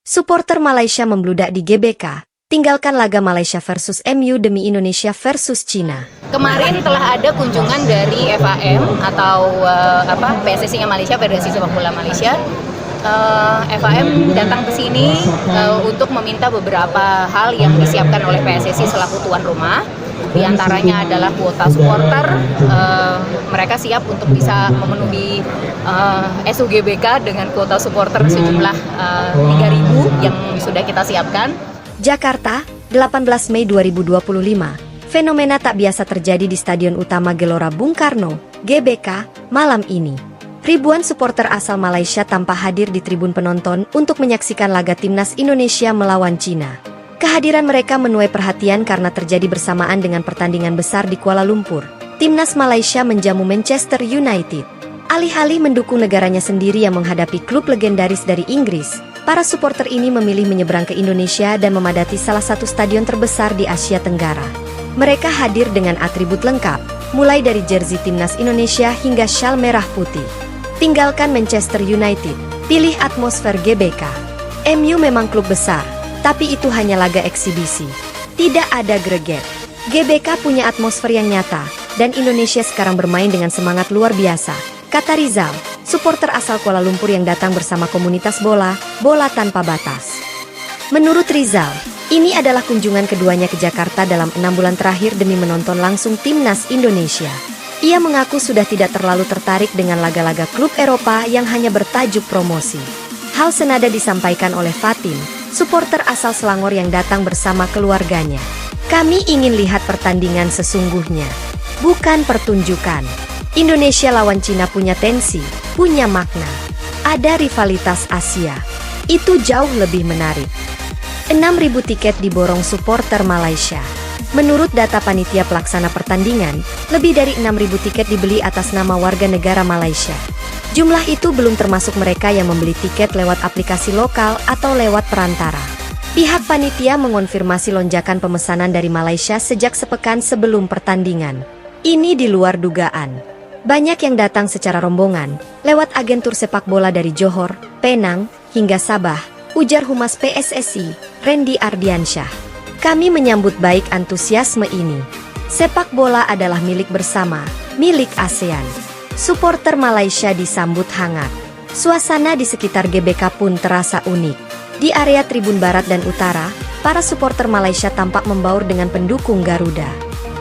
Supporter Malaysia membludak di GBK, tinggalkan laga Malaysia versus MU demi Indonesia versus Cina. Kemarin telah ada kunjungan dari FAM atau PSSI Malaysia, Federasi Sepak Bola Malaysia. FAM datang ke sini untuk meminta beberapa hal yang disiapkan oleh PSSI selaku tuan rumah. Di antaranya adalah kuota supporter. Mereka siap untuk bisa memenuhi SUGBK dengan kuota supporter sejumlah 3.000 yang sudah kita siapkan. Jakarta, 18 Mei 2025. Fenomena tak biasa terjadi di Stadion Utama Gelora Bung Karno, GBK, malam ini. Ribuan supporter asal Malaysia tampak hadir di tribun penonton untuk menyaksikan laga Timnas Indonesia melawan Cina. Kehadiran mereka menuai perhatian karena terjadi bersamaan dengan pertandingan besar di Kuala Lumpur. Timnas Malaysia menjamu Manchester United. Alih-alih mendukung negaranya sendiri yang menghadapi klub legendaris dari Inggris, para supporter ini memilih menyeberang ke Indonesia dan memadati salah satu stadion terbesar di Asia Tenggara. Mereka hadir dengan atribut lengkap, mulai dari jersey Timnas Indonesia hingga syal merah putih. Tinggalkan Manchester United, pilih atmosfer GBK. MU memang klub besar, tapi itu hanya laga eksibisi. Tidak ada greget. GBK punya atmosfer yang nyata, dan Indonesia sekarang bermain dengan semangat luar biasa, kata Rizal, supporter asal Kuala Lumpur yang datang bersama komunitas bola tanpa batas. Menurut Rizal, ini adalah kunjungan keduanya ke Jakarta dalam 6 bulan terakhir demi menonton langsung Timnas Indonesia. Ia mengaku sudah tidak terlalu tertarik dengan laga-laga klub Eropa yang hanya bertajuk promosi. Hal senada disampaikan oleh Fatin, supporter asal Selangor yang datang bersama keluarganya. Kami ingin lihat pertandingan sesungguhnya, bukan pertunjukan. Indonesia lawan Cina punya tensi, punya makna. Ada rivalitas Asia. Itu jauh lebih menarik. 6.000 tiket diborong supporter Malaysia. Menurut data panitia pelaksana pertandingan, lebih dari 6.000 tiket dibeli atas nama warga negara Malaysia. Jumlah itu belum termasuk mereka yang membeli tiket lewat aplikasi lokal atau lewat perantara. Pihak panitia mengonfirmasi lonjakan pemesanan dari Malaysia sejak sepekan sebelum pertandingan. Ini di luar dugaan. Banyak yang datang secara rombongan, lewat agentur sepak bola dari Johor, Penang, hingga Sabah, ujar Humas PSSI, Randy Ardiansyah. Kami menyambut baik antusiasme ini. Sepak bola adalah milik bersama, milik ASEAN. Supporter Malaysia disambut hangat. Suasana di sekitar GBK pun terasa unik. Di area tribun barat dan utara, para supporter Malaysia tampak membaur dengan pendukung Garuda.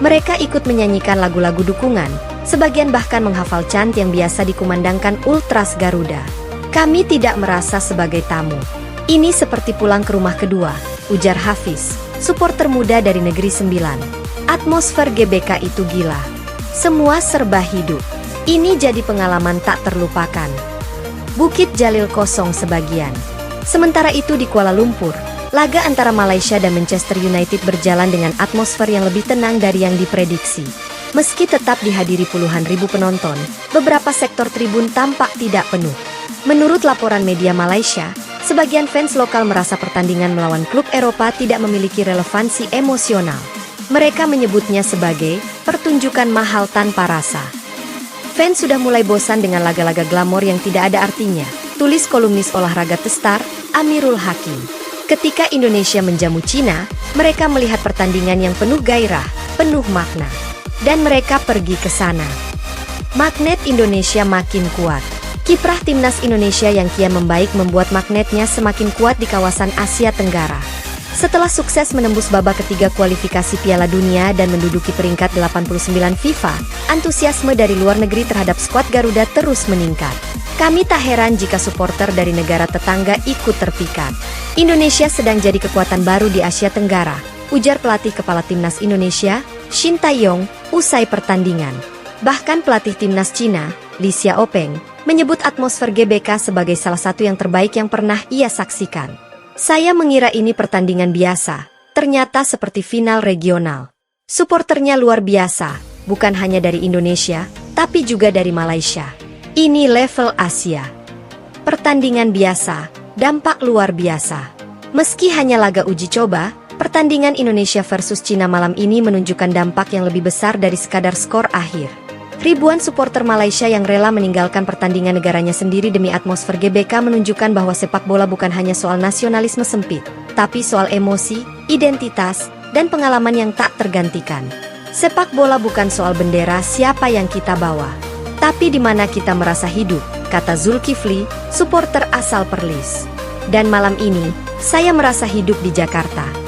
Mereka ikut menyanyikan lagu-lagu dukungan, sebagian bahkan menghafal chant yang biasa dikumandangkan Ultras Garuda. Kami tidak merasa sebagai tamu. Ini seperti pulang ke rumah kedua, ujar Hafiz, supporter muda dari Negeri Sembilan. Atmosfer GBK itu gila. Semua serba hidup. Ini jadi pengalaman tak terlupakan. Bukit Jalil kosong sebagian. Sementara itu di Kuala Lumpur, laga antara Malaysia dan Manchester United berjalan dengan atmosfer yang lebih tenang dari yang diprediksi. Meski tetap dihadiri puluhan ribu penonton, beberapa sektor tribun tampak tidak penuh. Menurut laporan media Malaysia, sebagian fans lokal merasa pertandingan melawan klub Eropa tidak memiliki relevansi emosional. Mereka menyebutnya sebagai pertunjukan mahal tanpa rasa. Fans sudah mulai bosan dengan laga-laga glamor yang tidak ada artinya, tulis kolumnis olahraga Testar, Amirul Hakim. Ketika Indonesia menjamu Cina, mereka melihat pertandingan yang penuh gairah, penuh makna. Dan mereka pergi ke sana. Magnet Indonesia makin kuat. Kiprah Timnas Indonesia yang kian membaik membuat magnetnya semakin kuat di kawasan Asia Tenggara. Setelah sukses menembus babak ketiga kualifikasi Piala Dunia dan menduduki peringkat 89 FIFA, antusiasme dari luar negeri terhadap skuad Garuda terus meningkat. Kami tak heran jika supporter dari negara tetangga ikut terpikat. Indonesia sedang jadi kekuatan baru di Asia Tenggara, ujar pelatih kepala Timnas Indonesia, Shin Tae-yong, usai pertandingan. Bahkan pelatih Timnas Cina, Li Xiaopeng, menyebut atmosfer GBK sebagai salah satu yang terbaik yang pernah ia saksikan. Saya mengira ini pertandingan biasa, ternyata seperti final regional. Suporternya luar biasa, bukan hanya dari Indonesia, tapi juga dari Malaysia. Ini level Asia. Pertandingan biasa, dampak luar biasa. Meski hanya laga uji coba, pertandingan Indonesia versus Cina malam ini menunjukkan dampak yang lebih besar dari sekadar skor akhir. Ribuan supporter Malaysia yang rela meninggalkan pertandingan negaranya sendiri demi atmosfer GBK menunjukkan bahwa sepak bola bukan hanya soal nasionalisme sempit, tapi soal emosi, identitas, dan pengalaman yang tak tergantikan. Sepak bola bukan soal bendera siapa yang kita bawa, tapi di mana kita merasa hidup, kata Zulkifli, supporter asal Perlis. Dan malam ini, saya merasa hidup di Jakarta.